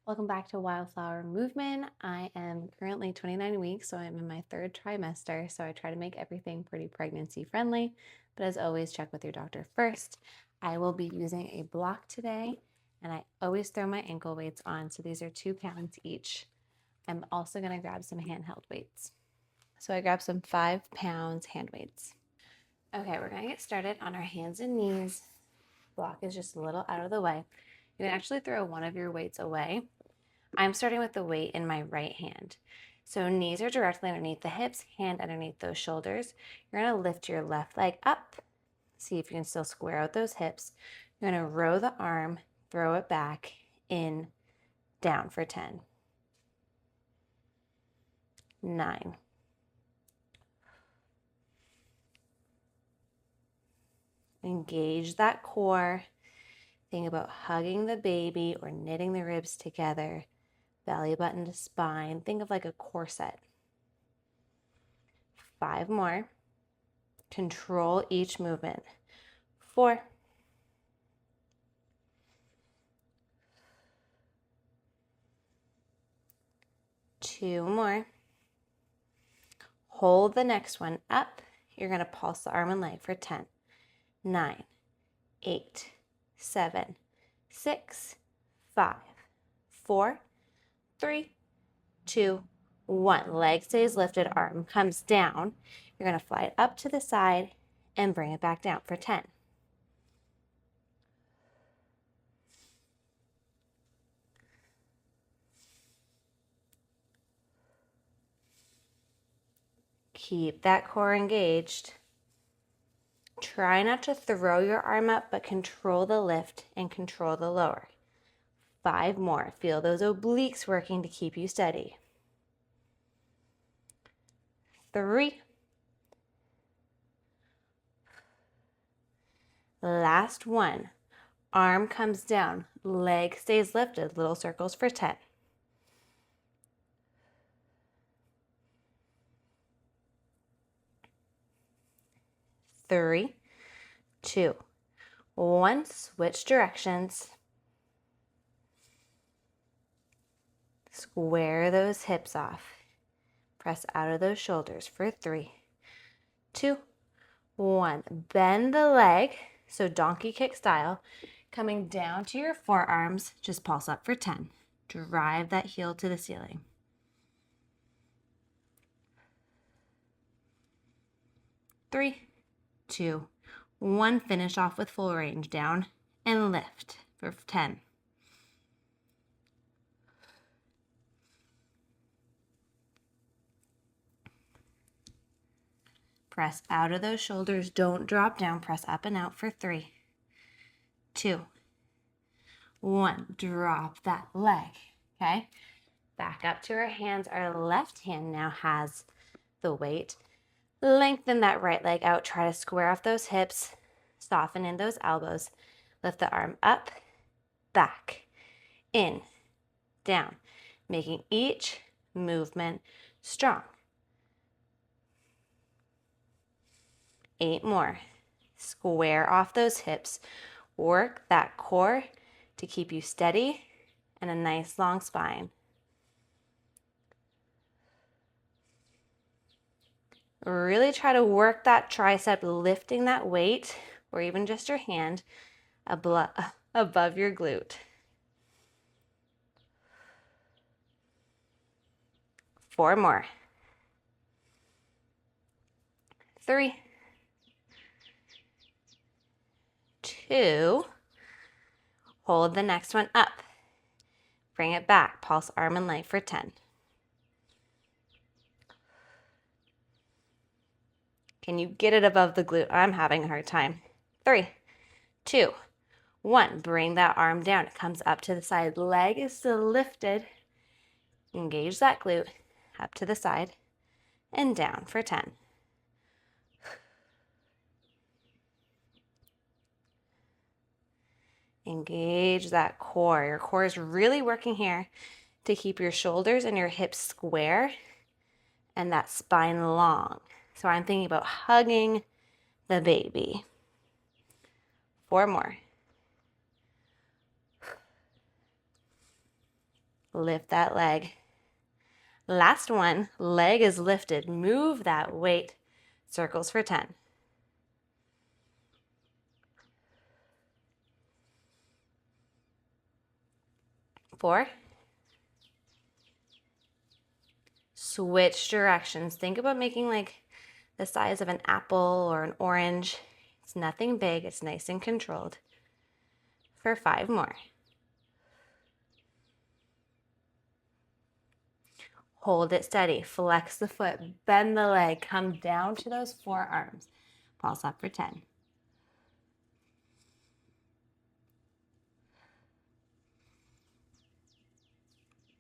Welcome back to Wildflower Movement. I am currently 29 weeks, so I'm in my third trimester. So I try to make everything pretty pregnancy friendly, but as always, check with your doctor first. I will be using a block today, and I always throw my ankle weights on. So these are 2 pounds each. I'm also going to grab some handheld weights. So I grabbed some 5 pounds hand weights. Okay, we're going to get started on our hands and knees. Block is just a little out of the way. You can actually throw one of your weights away. I'm starting with the weight in my right hand. So knees are directly underneath the hips, hand underneath those shoulders. You're going to lift your left leg up. See if you can still square out those hips. You're going to row the arm, throw it back, in, down for 10. 9. Engage that core. Think about hugging the baby or knitting the ribs together. Belly button to spine. Think of like a corset. 5 more. Control each movement. 4. 2 more. Hold the next one up. You're going to pulse the arm and leg for 10. 9, 8, 7, 6, 5, 4, 3, 2, 1. Leg stays lifted, arm comes down. You're going to fly it up to the side and bring it back down for 10. Keep that core engaged. Try not to throw your arm up, but control the lift and control the lower. 5 more. Feel those obliques working to keep you steady. 3. Last one. Arm comes down, leg stays lifted, little circles for 10. 3, 2, 1. Switch directions. Square those hips off. Press out of those shoulders for 3, 2, 1. Bend the leg, so donkey kick style. Coming down to your forearms, just pulse up for 10. Drive that heel to the ceiling. 3, 2, 1. Finish off with full range. Down and lift for 10. Press out of those shoulders. Don't drop down. Press up and out for 3, 2, 1. Drop that leg. Okay? Back up to our hands. Our left hand now has the weight. Lengthen that right leg out. Try to square off those hips. Soften in those elbows. Lift the arm up, back, in, down, making each movement strong. 8 more. Square off those hips. Work that core to keep you steady and a nice long spine. Really try to work that tricep, lifting that weight, or even just your hand, above your glute. 4 more. 3, 2. Hold the next one up. Bring it back. Pulse arm and leg for 10. Can you get it above the glute? I'm having a hard time. 3, 2, 1. Bring that arm down. It comes up to the side. Leg is still lifted. Engage that glute. Up to the side and down for 10. Engage that core. Your core is really working here to keep your shoulders and your hips square and that spine long. So I'm thinking about hugging the baby. 4 more. Lift that leg. Last one, leg is lifted. Move that weight. Circles for 10. 4. Switch directions. Think about making like the size of an apple or an orange. It's nothing big. It's nice and controlled. For 5 more. Hold it steady. Flex the foot. Bend the leg. Come down to those forearms. Pulse up for 10.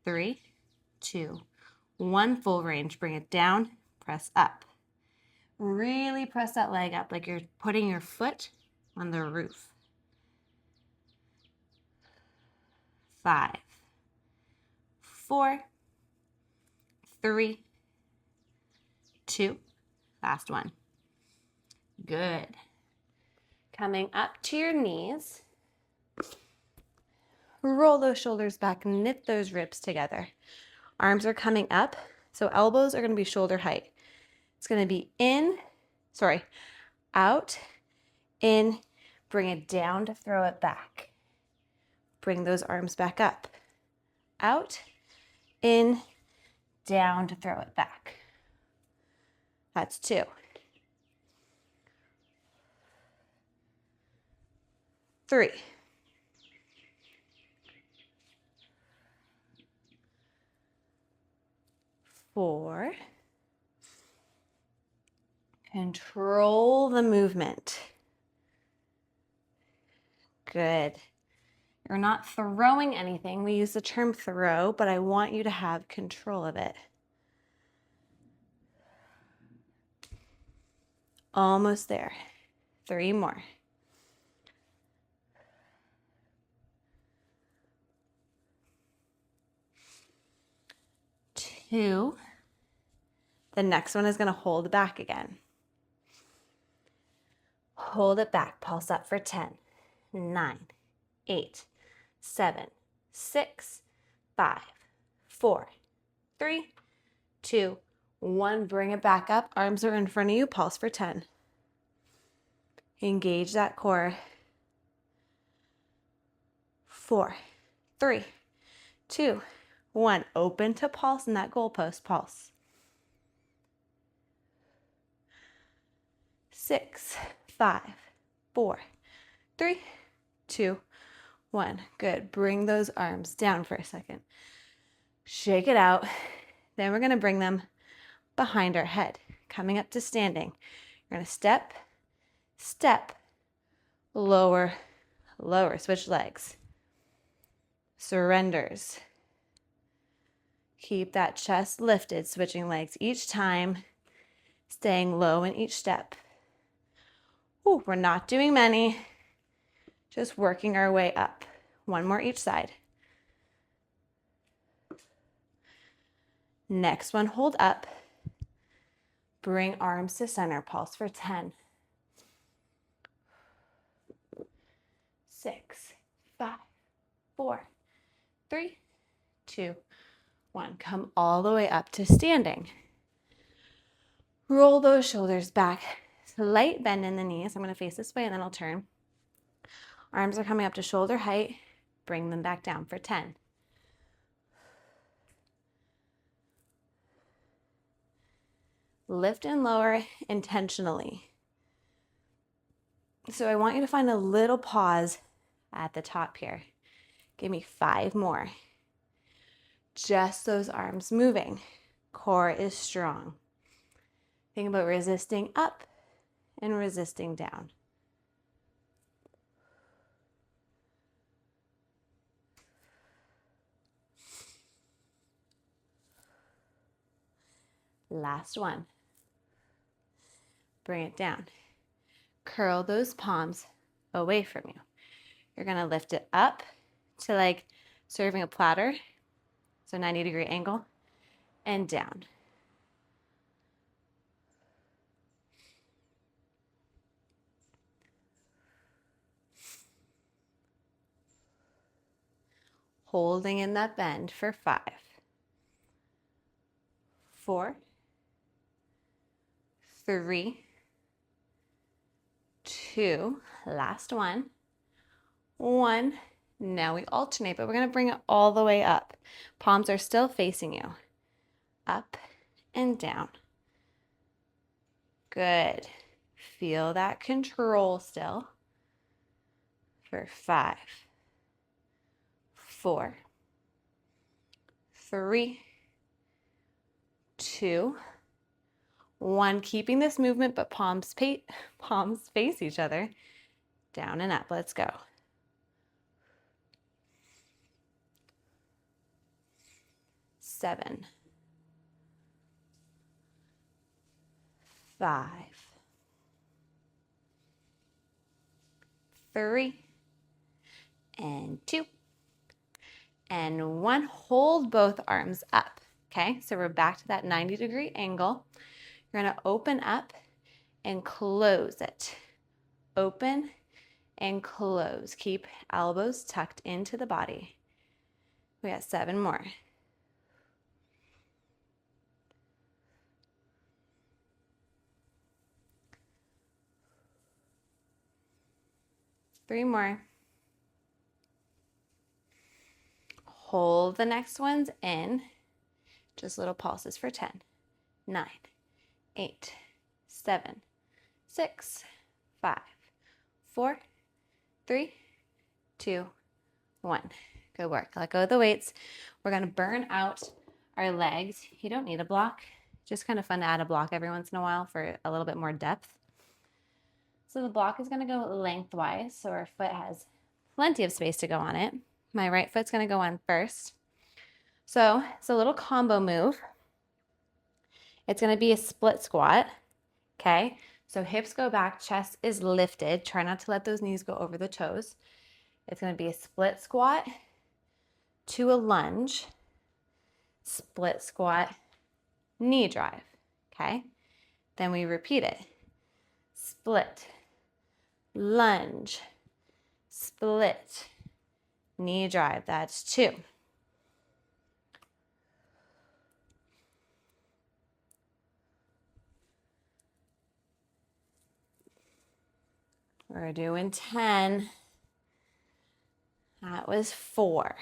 3, 2, 1. Full range. Bring it down. Press up. Really press that leg up like you're putting your foot on the roof. 5, 4, 3, 2. Last one. Good. Coming up to your knees. Roll those shoulders back, knit those ribs together. Arms are coming up, so elbows are going to be shoulder height. It's going to be out, in, bring it down to throw it back. Bring those arms back up. Out, in, down to throw it back. That's 2. 3. 4. Control the movement. Good. You're not throwing anything. We use the term throw, but I want you to have control of it. Almost there. 3 more. 2. The next one is going to hold back again. Hold it back. Pulse up for 10, 9, 8, 7, 6, 5, 4, 3, 2, 1. Bring it back up. Arms are in front of you. Pulse for 10. Engage that core. 4, 3, 2, 1. Open to pulse in that goalpost. Pulse. 6, 5, 4, 3, 2, 1. Good. Bring those arms down for a second. Shake it out. Then we're going to bring them behind our head, coming up to standing. You're going to step, step, lower, lower. Switch legs. Surrenders. Keep that chest lifted, switching legs each time, staying low in each step. Ooh, we're not doing many, just working our way up. 1 more each side. Next one, hold up. Bring arms to center. Pulse for 10. 6, 5, 4, 3, 2, 1. Come all the way up to standing. Roll those shoulders back. Slight bend in the knees. I'm going to face this way and then I'll turn. Arms are coming up to shoulder height. Bring them back down for 10. Lift and lower intentionally. So I want you to find a little pause at the top here. Give me 5 more. Just those arms moving. Core is strong. Think about resisting up and resisting down. Last one. Bring it down. Curl those palms away from you. You're going to lift it up to like serving a platter. So 90-degree angle and down. holding in that bend for 5, 4, 3, 2, last one, 1. Now we alternate, but we're going to bring it all the way up. Palms are still facing you. Up and down. Good. Feel that control still. For 5, 4, 3, 2, 1. Keeping this movement, but palms face each other. Down and up. Let's go. 7, 5, 3, and 2, and 1. Hold both arms up. Okay, so we're back to that 90-degree angle. You're going to open up and close it. Open and close. Keep elbows tucked into the body. We got 7 more. Three more. Hold the next ones in. Just little pulses for 10, 9, 8, 7, 6, 5, 4, 3, 2, 1. Good work. Let go of the weights. We're going to burn out our legs. You don't need a block. Just kind of fun to add a block every once in a while for a little bit more depth. So the block is going to go lengthwise, so our foot has plenty of space to go on it. My right foot's going to go on first. So it's a little combo move. It's going to be a split squat, okay? So hips go back, chest is lifted. Try not to let those knees go over the toes. It's going to be a split squat to a lunge, split squat, knee drive, okay? Then we repeat it. Split, lunge, split, knee drive. That's 2. We're doing 10. That was 4.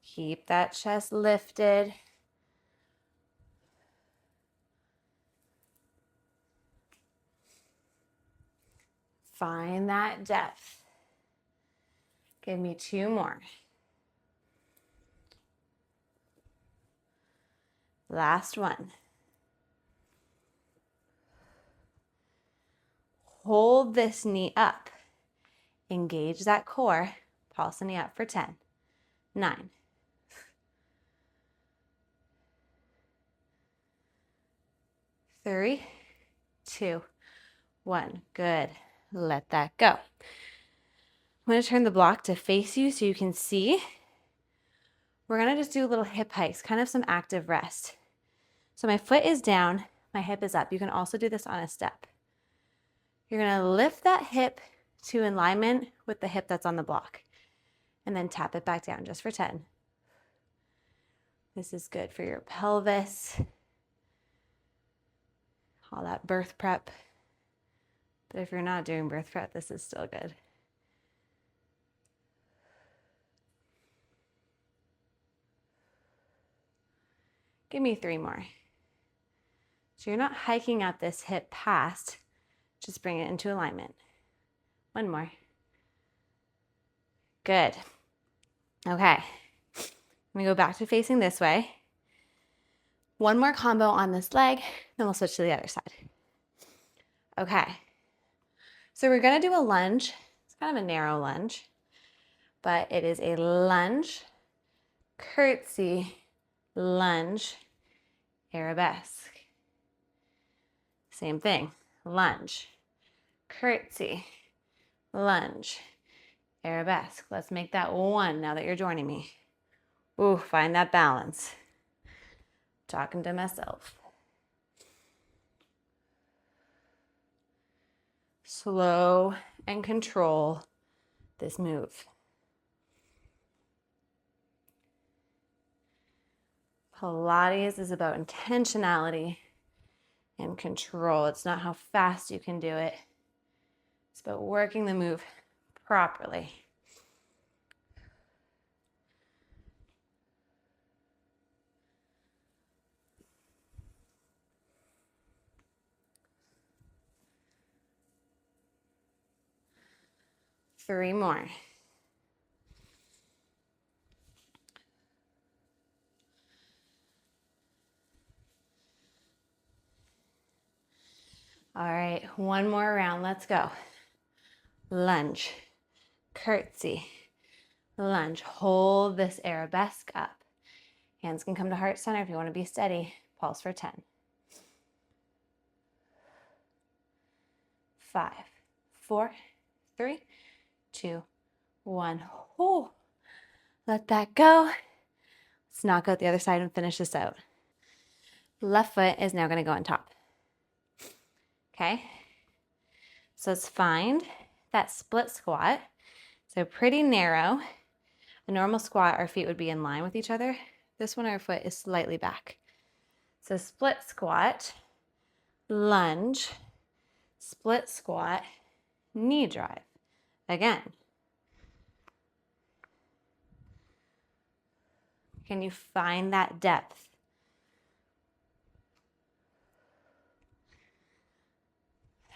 Keep that chest lifted. Find that depth. Give me 2 more. Last one. Hold this knee up. Engage that core. Pulse the knee up for 10, 9, 3, 2, 1. Good. Let that go. I'm going to turn the block to face you so you can see. We're going to just do little hip hikes, kind of some active rest. So my foot is down, my hip is up. You can also do this on a step. You're going to lift that hip to alignment with the hip that's on the block, and then tap it back down just for 10. This is good for your pelvis, all that birth prep. But if you're not doing birth prep, this is still good. Give me 3 more. So you're not hiking out this hip past, just bring it into alignment. 1 more. Good. Okay. I'm gonna go back to facing this way. 1 more combo on this leg, then we'll switch to the other side. Okay. So we're gonna do a lunge. It's kind of a narrow lunge, but it is a lunge, curtsy, lunge, arabesque. Same thing. Lunge, curtsy, lunge, arabesque. Let's make that 1 now that you're joining me. Ooh, find that balance. Talking to myself. Slow and control this move. Pilates is about intentionality and control. It's not how fast you can do it. It's about working the move properly. Three more. All right, one more round. Let's go. Lunge, curtsy, lunge. Hold this arabesque up. Hands can come to heart center if you want to be steady. Pulse for 10. 5, 4, 3, 2, 1. Ooh. Let that go. Let's knock out the other side and finish this out. Left foot is now going to go on top. Okay? So let's find that split squat. So pretty narrow. A normal squat, our feet would be in line with each other. This one, our foot is slightly back. So split squat, lunge, split squat, knee drive. Again. Can you find that depth?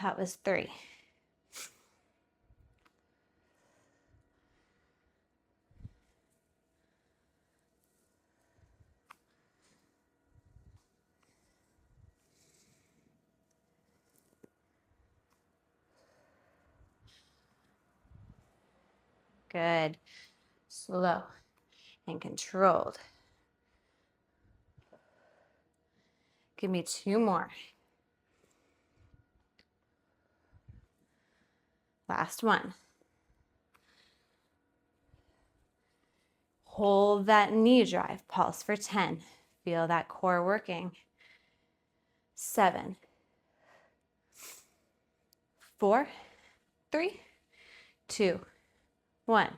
That was 3. Good. Slow and controlled. Give me 2 more. Last one. Hold that knee drive. Pulse for 10. Feel that core working. 7, 4, 3, 2, 1.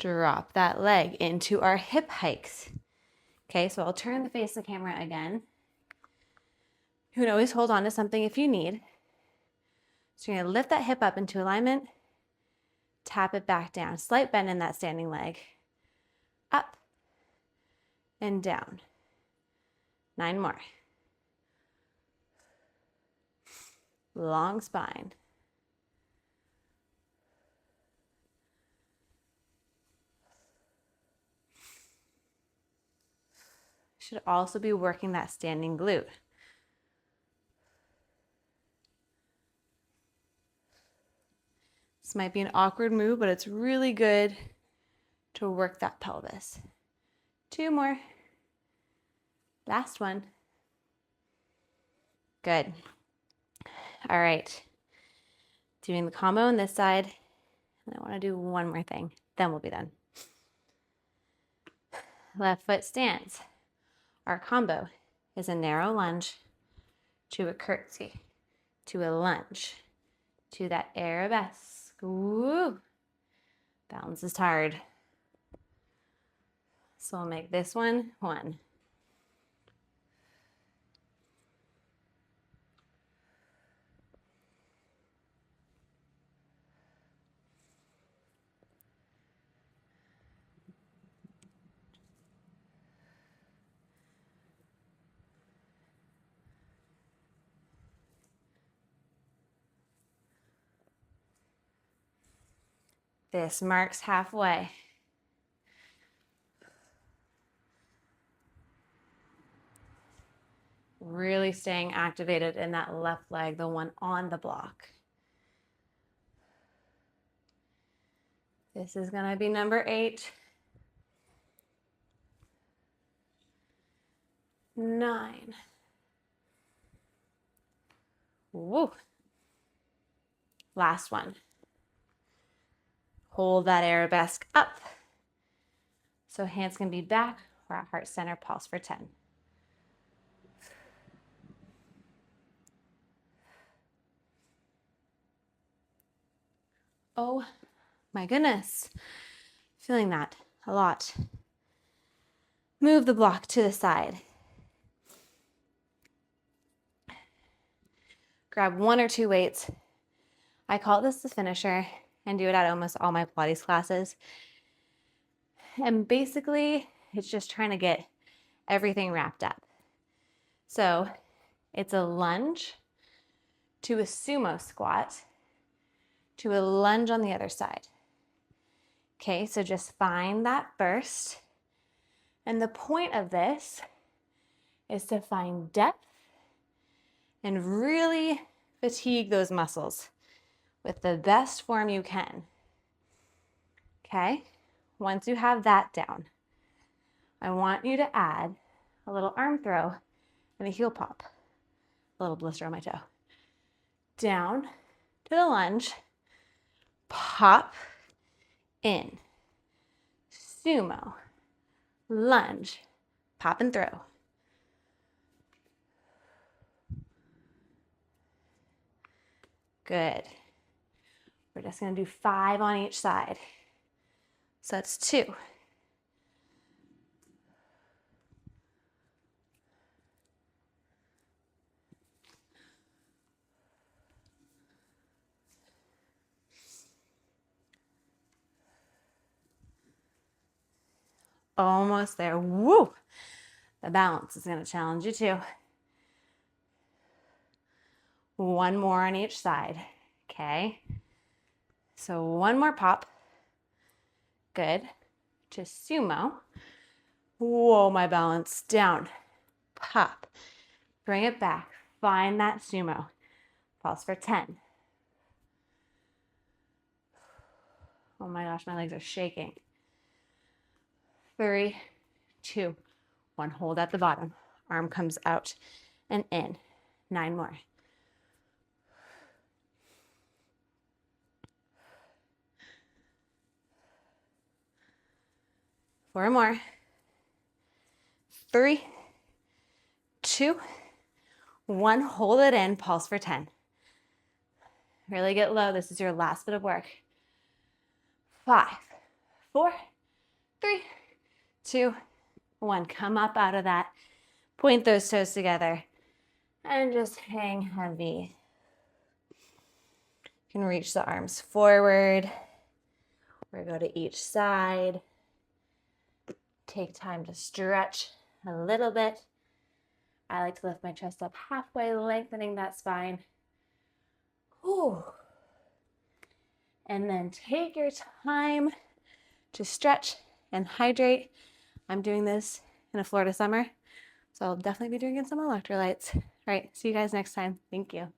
Drop that leg into our hip hikes. Okay, so I'll turn the face of the camera again. You can always hold on to something if you need. So you're going to lift that hip up into alignment, tap it back down. Slight bend in that standing leg. Up and down. 9 more. Long spine. Should also be working that standing glute. This might be an awkward move, but it's really good to work that pelvis. 2 more. Last one. Good. All right. Doing the combo on this side. And I want to do one more thing. Then we'll be done. Left foot stance. Our combo is a narrow lunge to a curtsy, to a lunge, to that arabesque. Woo! Balance is tired. So we'll make this one 1. This marks halfway. Really staying activated in that left leg, the one on the block. This is going to be number 8. 9. Woo. Last one. Hold that arabesque up. So hands can be back or at heart center, pulse for 10. Oh my goodness. Feeling that a lot. Move the block to the side. Grab 1 or 2 weights. I call this the finisher and do it at almost all my Pilates classes. And basically, it's just trying to get everything wrapped up. So it's a lunge to a sumo squat to a lunge on the other side. Okay, so just find that burst. And the point of this is to find depth and really fatigue those muscles with the best form you can. Okay, once you have that down, I want you to add a little arm throw and a heel pop, a little blister on my toe. Down to the lunge, pop, in, sumo, lunge, pop and throw. Good. We're just going to do 5 on each side. So that's 2. Almost there. Woo! The balance is going to challenge you too. 1 more on each side. Okay. So 1 more pop. Good. To sumo. Whoa, my balance. Down. Pop. Bring it back. Find that sumo. Pulse for 10. Oh my gosh, my legs are shaking. 3, 2, 1. Hold at the bottom. Arm comes out and in. 9 more. Four more. 3, 2, 1. Hold it in. Pulse for 10. Really get low. This is your last bit of work. 5, 4, 3, 2, 1. Come up out of that. Point those toes together and just hang heavy. You can reach the arms forward or go to each side. Take time to stretch a little bit. I like to lift my chest up halfway, lengthening that spine. Ooh. And then take your time to stretch and hydrate. I'm doing this in a Florida summer, so I'll definitely be drinking some electrolytes. All right, see you guys next time. Thank you.